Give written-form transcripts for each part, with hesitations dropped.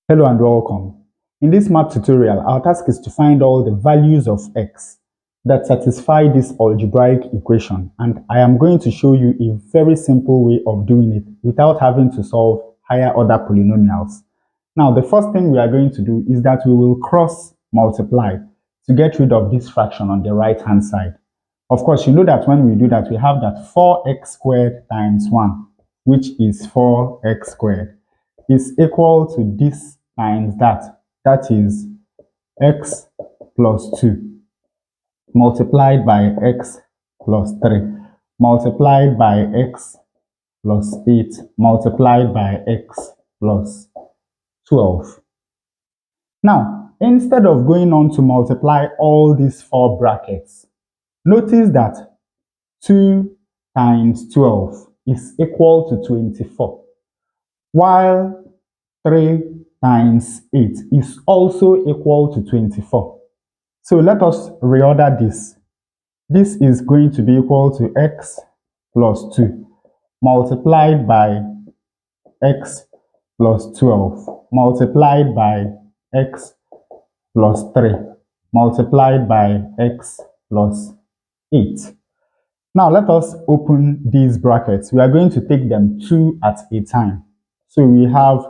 Hello and welcome. In this math tutorial, our task is to find all the values of x that satisfy this algebraic equation, and I am going to show you a very simple way of doing it without having to solve higher order polynomials. Now, the first thing we are going to do is that we will cross multiply to get rid of this fraction on the right hand side. Of course, you know that when we do that, we have that 4x squared times 1, which is 4x squared, is equal to this times that. That is x plus 2 multiplied by x plus 3 multiplied by x plus 8 multiplied by x plus 12. Now, instead of going on to multiply all these four brackets, notice that 2 times 12 is equal to 24, while 3 times 8 is also equal to 24. So let us reorder this. This is going to be equal to x plus 2 multiplied by x plus 12 multiplied by x plus 3 multiplied by x plus 8. Now let us open these brackets. We are going to take them two at a time. So we have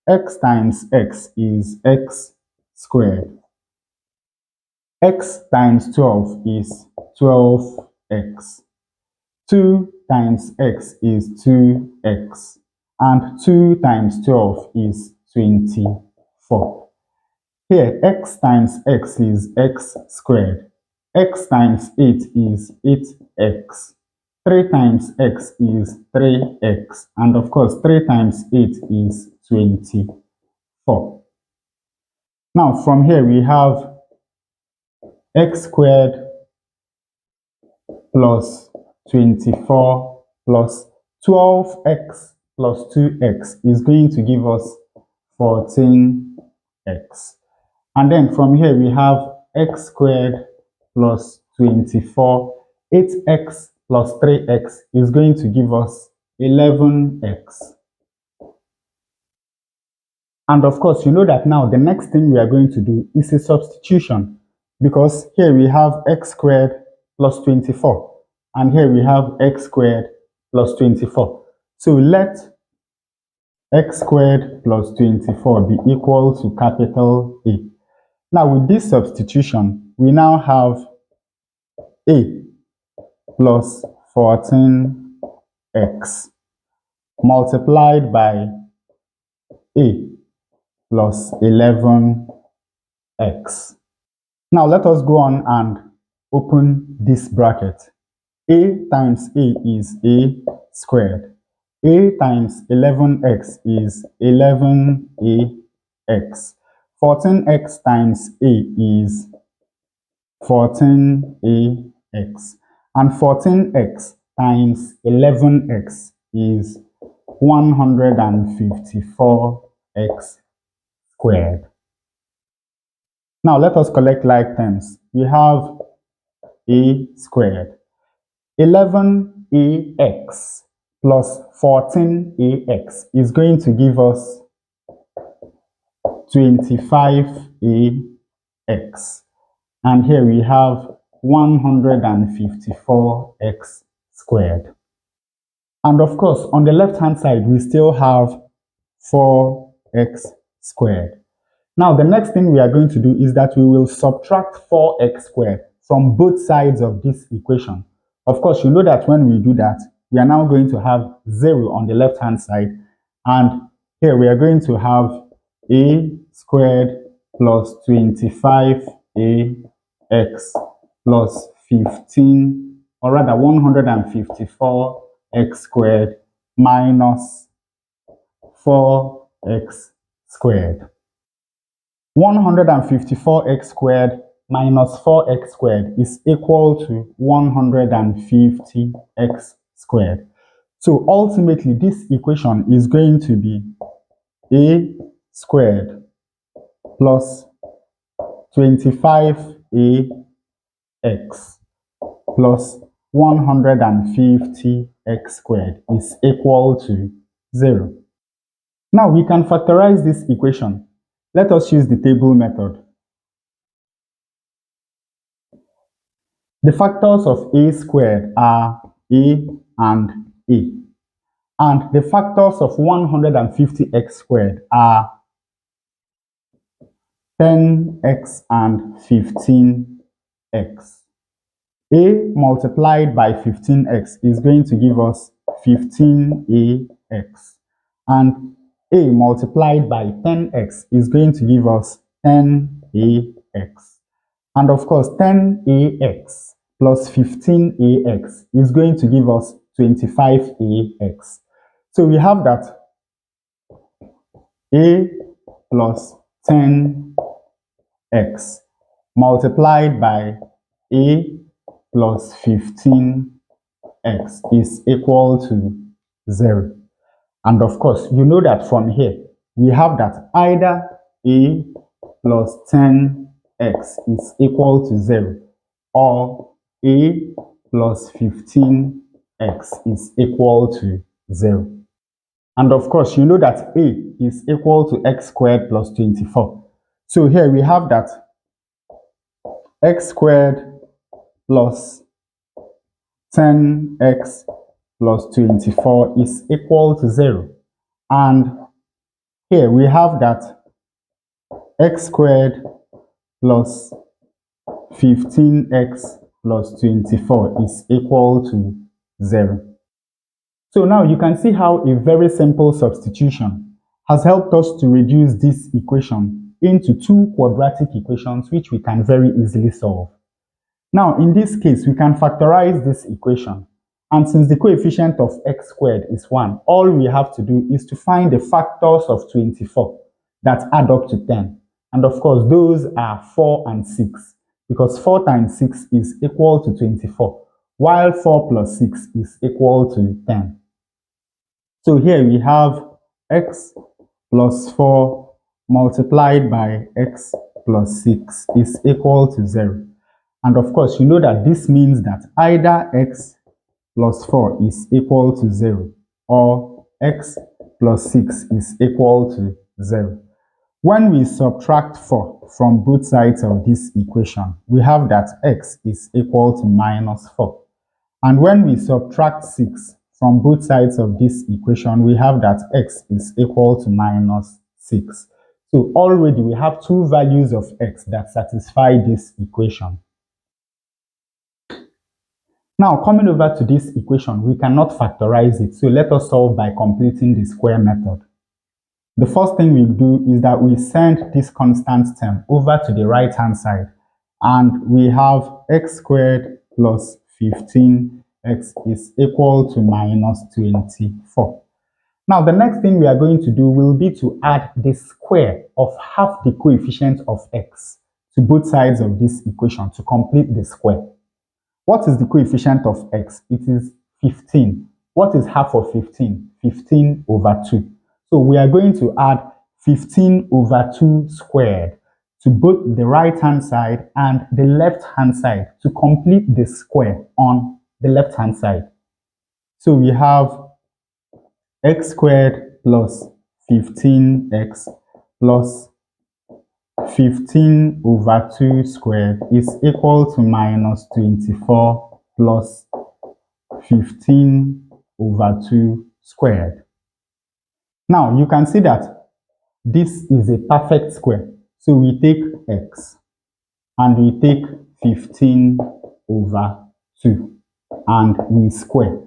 x times x is x squared. X times 12 is 12x. 2 times x is 2x. And 2 times 12 is 24. Here, x times x is x squared. X times 8 is 8x. 3 times x is 3x. And of course, 3 times 8 is 24. Now, from here, we have x squared plus 24 plus 12x plus 2x is going to give us 14x. And then from here, we have x squared plus 24, 8x plus 3x is going to give us 11x. And of course, you know that now the next thing we are going to do is a substitution, because here we have x squared plus 24, and here we have x squared plus 24. So let x squared plus 24 be equal to capital A. Now with this substitution, we now have A plus 14x multiplied by A plus 11x. Now let us go on and open this bracket. A times A is A squared. A times 11x is 11ax. 14x times A is 14ax. And 14x times 11x is 154x squared. Now let us collect like terms. We have A squared. 11ax plus 14ax is going to give us 25ax. And here we have 154x squared. And of course, on the left hand side, we still have 4x squared. Now, the next thing we are going to do is that we will subtract 4x squared from both sides of this equation. Of course, you know that when we do that, we are now going to have 0 on the left hand side, and here we are going to have a squared plus 25ax plus 15, or rather 154x squared minus 4x squared. 154x squared minus 4x squared is equal to 150x squared. So ultimately, this equation is going to be a squared plus 25ax plus 150x squared is equal to 0. Now we can factorize this equation. Let us use the table method. The factors of a squared are a and a. And the factors of 150x squared are 10x and 15x. A multiplied by 15x is going to give us 15ax. And a multiplied by 10x is going to give us 10ax. And of course, 10ax plus 15ax is going to give us 25ax. So we have that a plus 10x multiplied by a plus 15x is equal to 0. And of course, you know that from here, we have that either a plus 10x is equal to 0 or a plus 15x is equal to 0. And of course, you know that a is equal to x squared plus 24. So here we have that x squared plus 10x plus 24 is equal to 0. And here we have that x squared plus 15x plus 24 is equal to 0. So now you can see how a very simple substitution has helped us to reduce this equation into two quadratic equations which we can very easily solve. Now in this case, we can factorize this equation, and since the coefficient of x squared is 1, all we have to do is to find the factors of 24 that add up to 10. And of course, those are 4 and 6, because 4 times 6 is equal to 24, while 4 plus 6 is equal to 10. So here we have x plus 4 multiplied by x plus 6 is equal to 0. And of course, you know that this means that either x plus 4 is equal to 0 or x plus 6 is equal to 0. When we subtract 4 from both sides of this equation, we have that x is equal to minus 4. And when we subtract 6 from both sides of this equation, we have that x is equal to minus 6. So already we have two values of x that satisfy this equation. Now, coming over to this equation, we cannot factorize it, so let us solve by completing the square method. The first thing we do is that we send this constant term over to the right-hand side, and we have x squared plus 15x is equal to minus 24. Now, the next thing we are going to do will be to add the square of half the coefficient of x to both sides of this equation to complete the square. What is the coefficient of x? It is 15. What is half of 15? 15 over 2. So we are going to add 15 over 2 squared to both the right-hand side and the left-hand side to complete the square on the left-hand side. So we have x squared plus 15x plus 15 over 2 squared is equal to minus 24 plus 15 over 2 squared. Now you can see that this is a perfect square. So we take x and we take 15 over 2 and we square.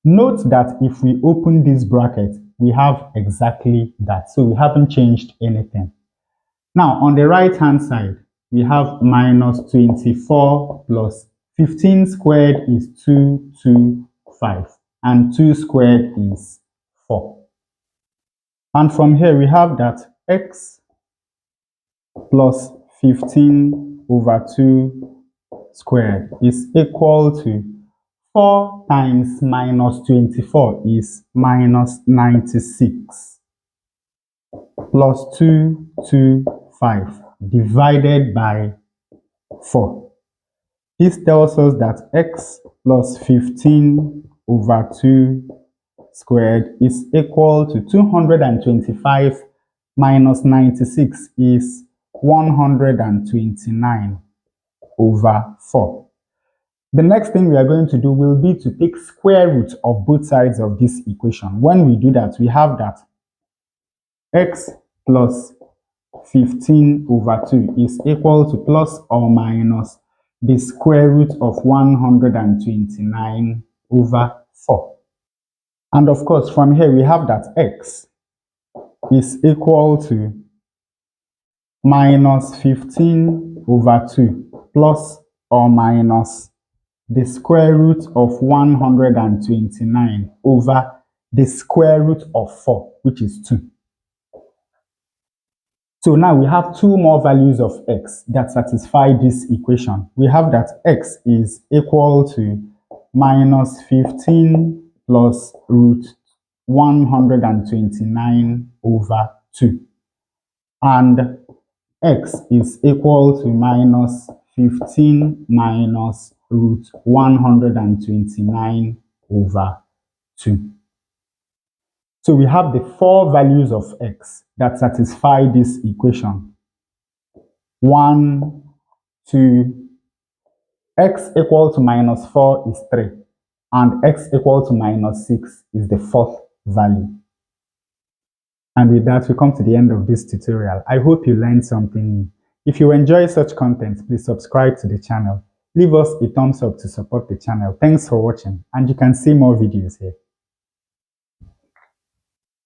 Note that if we open this bracket, we have exactly that. So we haven't changed anything. Now, on the right-hand side, we have minus 24 plus 15 squared is 225, and 2 squared is 4. And from here, we have that x plus 15 over 2 squared is equal to 4 times minus 24 is minus 96 plus 225 divided by 4. This tells us that x plus 15 over 2 squared is equal to 225 minus 96 is 129 over 4. The next thing we are going to do will be to take square root of both sides of this equation. When we do that, we have that x plus 15 over 2 is equal to plus or minus the square root of 129 over 4. And of course, from here we have that x is equal to minus 15 over 2 plus or minus the square root of 129 over the square root of 4, which is 2. So now we have two more values of x that satisfy this equation. We have that x is equal to minus 15 plus root 129 over 2. And x is equal to minus 15 minus root 129 over 2. So we have the four values of x that satisfy this equation. 1, 2, x equal to minus 4 is 3, and x equal to minus 6 is the fourth value. And with that, we come to the end of this tutorial. I hope you learned something new. If you enjoy such content, please subscribe to the channel. Leave us a thumbs up to support the channel. Thanks for watching, and you can see more videos here.